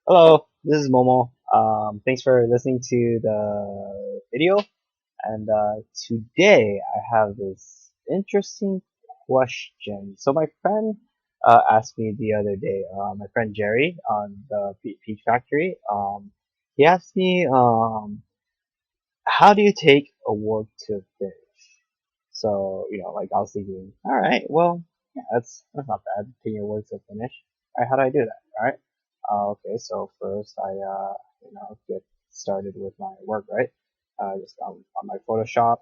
Hello, this is Momo. Thanks for listening to the video. And today I have this interesting question. So my friend asked me the other day, my friend Jerry on the Peach Factory. He asked me, how do you take a work to finish? So like I was thinking, all right, well, yeah, that's not bad. Taking a work to finish. All right, how do I do that? All right. Okay, so first I get started with my work, right? Just on my Photoshop,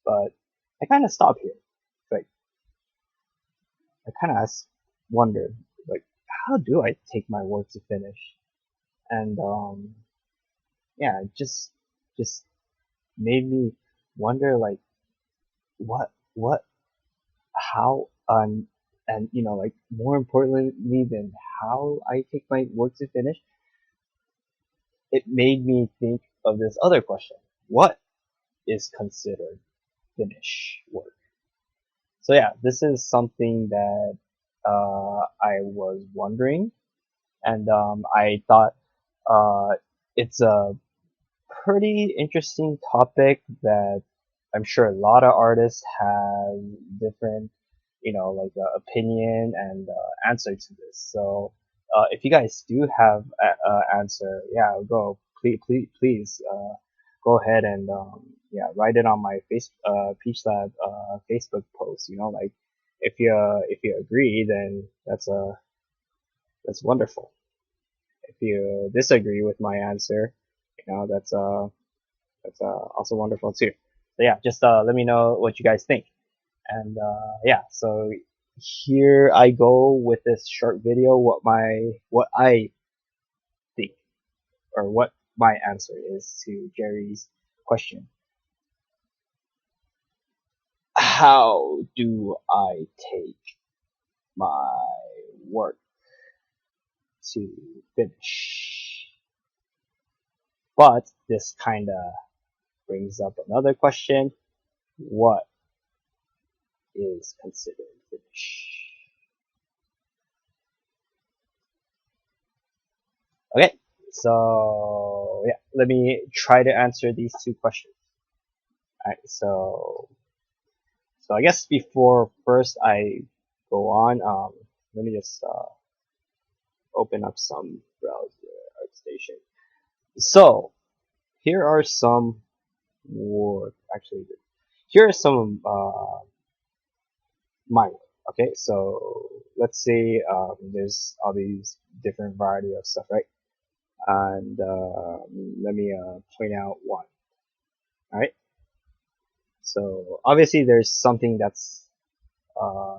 but I kind of stop here. Like I kind of wondered, like, how do I take my work to finish? And yeah, it just made me wonder, like, what how and like more importantly than how I take my work to finish, it made me think of this other question: what is considered finish work? So yeah, this is something that I was wondering, and I thought it's a pretty interesting topic that I'm sure a lot of artists have different, like opinion and answer to this. So if you guys do have a answer, yeah, go please go ahead and yeah, write it on my Peach Lab Facebook post. Like if you agree, then that's wonderful. If you disagree with my answer, that's also wonderful too. So yeah, just let me know what you guys think. And yeah, so here I go with this short video. What I think, or what my answer is to Jerry's question. How do I take my work to finish? But this kind of brings up another question: what is considered finish? Okay, so yeah, let me try to answer these two questions. Alright, so I guess before first I go on, let me just open up some browser ArtStation. So here are some work. Actually, here are some my work. Okay, so let's say there's all these different variety of stuff, right? And let me point out one. All right. So obviously there's something that's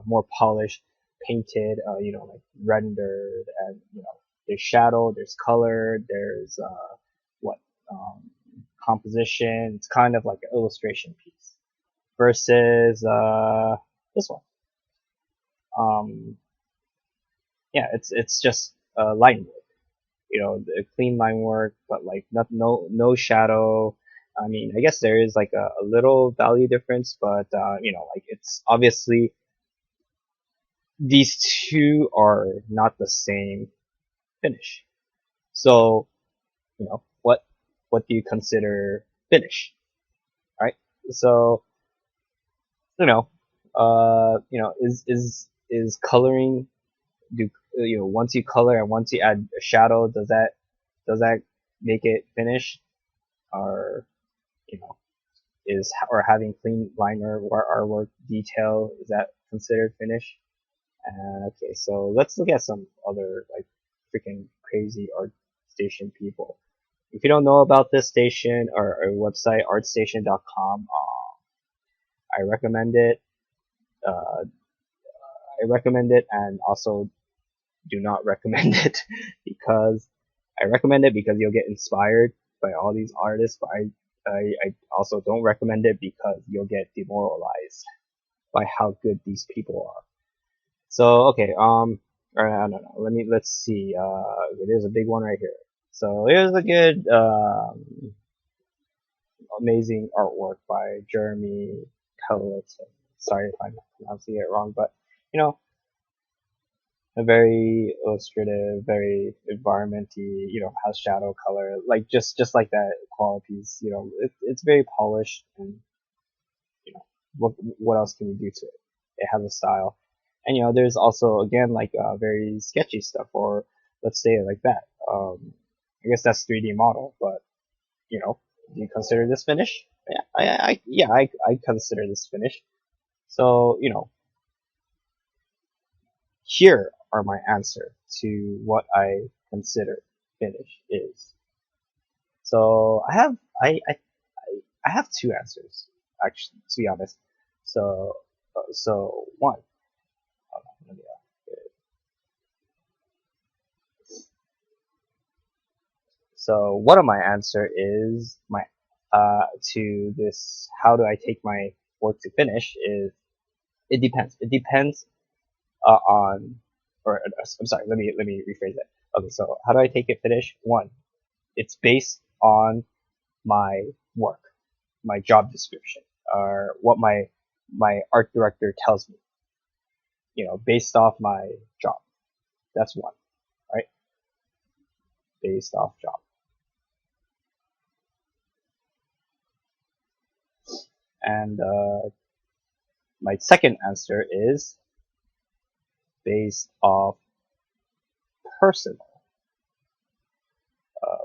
more polished, painted, like rendered, and there's shadow, there's color, there's what um, composition. It's kind of like an illustration piece versus this one. Um, yeah, it's just line work, the clean line work, but like no shadow. I mean, I guess there is like a little value difference, but like it's obviously these two are not the same finish. So, what do you consider finish, right? So, you know, is coloring, do once you color and once you add a shadow, does that make it finish, or you know or having clean liner or artwork detail, is that considered finish? Okay, so let's look at some other like freaking crazy art station people. If you don't know about this station or website, artstation.com, I recommend it. Uh, I recommend it, and also do not recommend it because I recommend it because you'll get inspired by all these artists, but I also don't recommend it because you'll get demoralized by how good these people are. So okay, or I don't know. Let's see. Okay, there's a big one right here. So here's a good, amazing artwork by Jeremy Pelletin. Sorry if I'm pronouncing it wrong, but you know, a very illustrative, very environmenty, has shadow color, like just like that qualities, it's very polished and, you know, what else can you do to it? It has a style. And, there's also, again, like, very sketchy stuff, or let's say it like that. I guess that's 3D model, but, do you consider this finish? Yeah, I consider this finish. So, here are my answer to what I consider finish is. So I have two answers, actually, to be honest. So one. Hold on, let me, so one of my answer is my to this. How do I take my work to finish? Is it depends. It depends on, or I'm sorry. Let me rephrase that. Okay, so how do I take it finish? One, it's based on my work, my job description, or what my art director tells me. Based off my job. That's one, right? Based off job. And my second answer is based off personal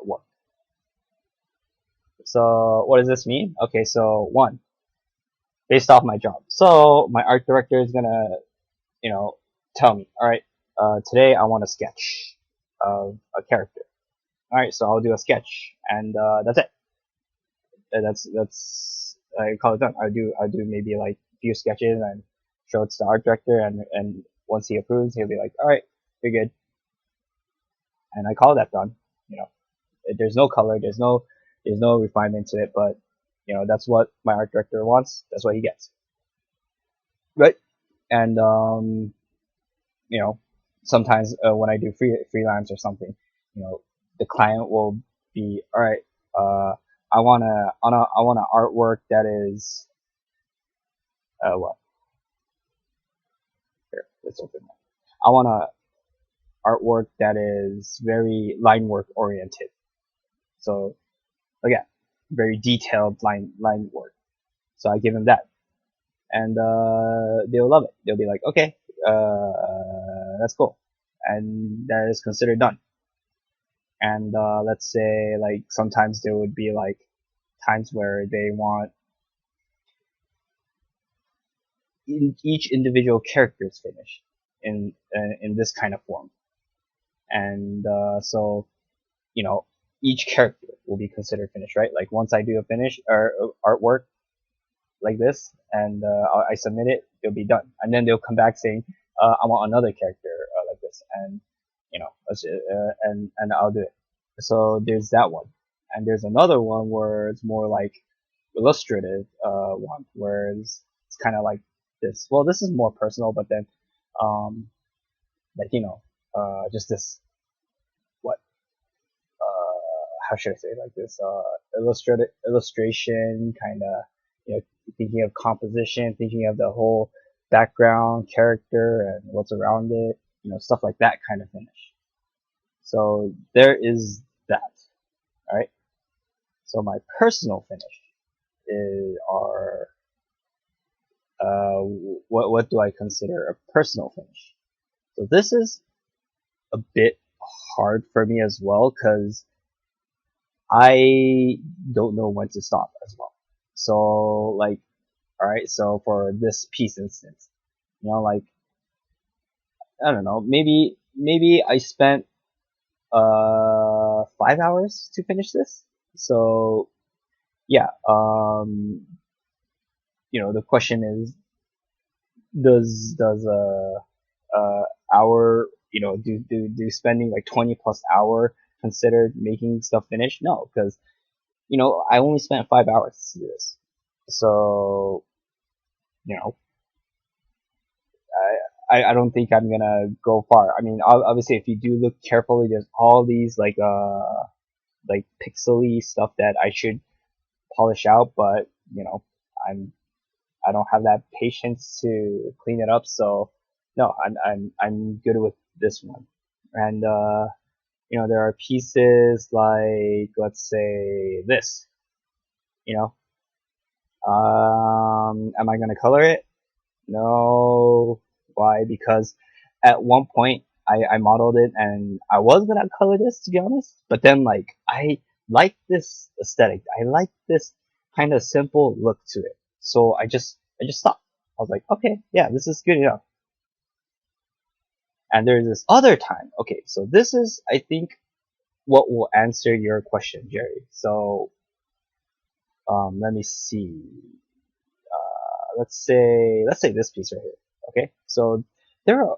work. So what does this mean? Okay, so one, based off my job. So my art director is gonna, tell me, all right, today I want a sketch of a character. All right, so I'll do a sketch, and that's it. That's I call it done. I do maybe like a few sketches and show it to the art director, and once he approves, he'll be like, all right, you're good, and I call that done. You know, there's no color, there's no refinement to it, but that's what my art director wants. That's what he gets, right? And you know, sometimes when I do freelance or something, the client will be all right. I want a artwork that is what? Here, let's open that. I want a artwork that is very line work oriented. So again, very detailed line work. So I give them that, and they'll love it. They'll be like, okay, that's cool, and that is considered done. And let's say like sometimes there would be like times where they want each individual character's finished in this kind of form, and so each character will be considered finished, right? Like once I do a finish or artwork like this, and I submit it, it'll be done, and then they'll come back saying, I want another character like this, and and I'll do it. So there's that one, and there's another one where it's more like illustrative one, where it's kind of like this. Well, this is more personal, but then um like just this, what, how should I say it, like this illustrated illustration kind of, thinking of composition, thinking of the whole background, character, and what's around it, stuff like that kind of finish. So there is that. All right. So my personal finish are what do I consider a personal finish? So this is a bit hard for me as well, because I don't know when to stop as well. So like, all right, so for this piece instance, like, I don't know, maybe I spent 5 hours to finish this. So yeah, the question is, does hour, do spending like 20 plus hour considered making stuff finish? No, because I only spent 5 hours to do this. So you know I don't think I'm gonna go far. I mean, obviously, if you do look carefully, there's all these like pixely stuff that I should polish out, but I'm I don't have that patience to clean it up. So no, I'm good with this one. And there are pieces like, let's say this, you know, am I gonna color it? No. Why? Because at one point I modeled it and I was gonna color this, to be honest, but then like I like this aesthetic. I like this kind of simple look to it. So I just stopped. I was like, okay, yeah, this is good enough. And there's this other time. Okay, so this is, I think, what will answer your question, Jerry. So let me see. Let's say this piece right here. Okay, so there are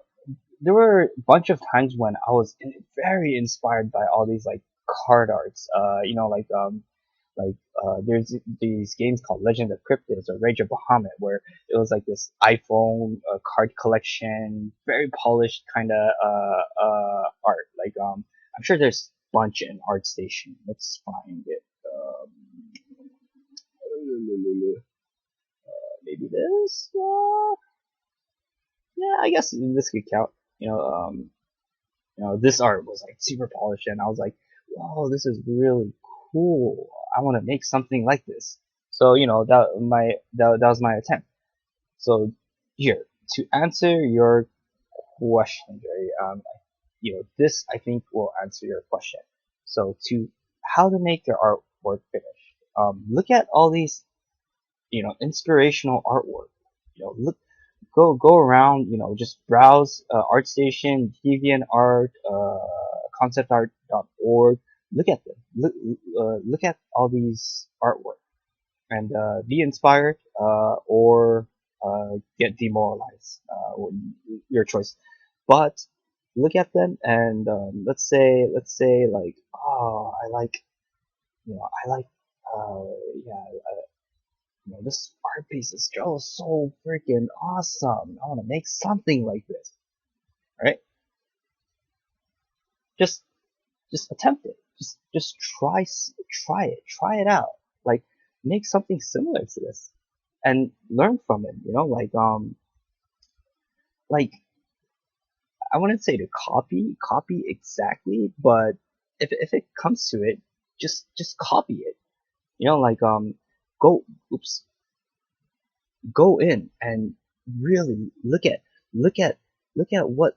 there were a bunch of times when I was very inspired by all these like card arts. Like there's these games called Legend of Cryptids or Rage of Bahamut where it was like this iPhone card collection, very polished kind of art. Like I'm sure there's a bunch in ArtStation. Let's find it. Maybe this. Yeah, I guess this could count. This art was like super polished, and I was like, "Wow, this is really cool. I want to make something like this." So that was my attempt. So here to answer your question, Jerry, this I think will answer your question. So to how to make your artwork finish. Look at all these inspirational artwork. Look, go around, just browse ArtStation, DeviantArt, conceptart.org. Look at them. Look at all these artwork and be inspired or get demoralized. Your choice. But look at them and let's say like, oh, I like uh, yeah this art piece is so freaking awesome. I want to make something like this, right? Just, just attempt it. Just try it out. Like, make something similar to this, and learn from it. Like I wouldn't say to copy exactly, but if it comes to it, just copy it. Like go, oops, go in and really look at look at what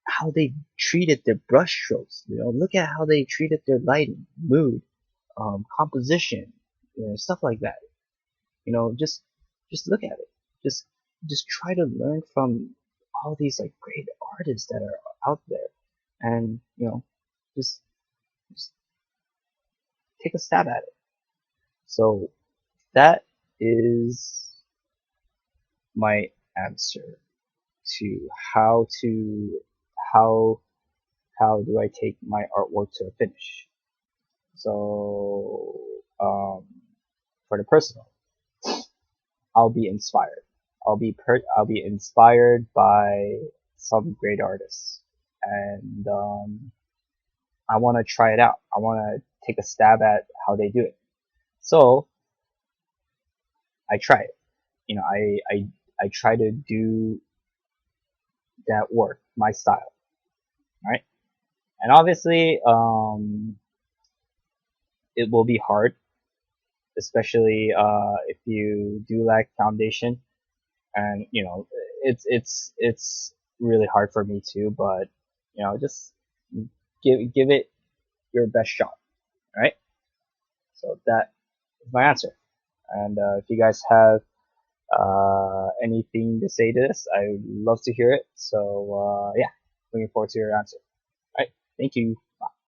how they treated their brush strokes. Look at how they treated their lighting, mood, composition, stuff like that. Just look at it. Just just try to learn from all these like great artists that are out there, and just just take a stab at it. So that is my answer to how how do I take my artwork to a finish. So for the personal, I'll be inspired. I'll be inspired by some great artists, and I want to try it out. I want to take a stab at how they do it. So I try it. I try to do that work, my style, right? And obviously, it will be hard, especially if you do lack foundation. And it's really hard for me too. But just give it your best shot, right? So that is my answer. And if you guys have anything to say to this, I would love to hear it. So yeah, looking forward to your answer. All right, thank you.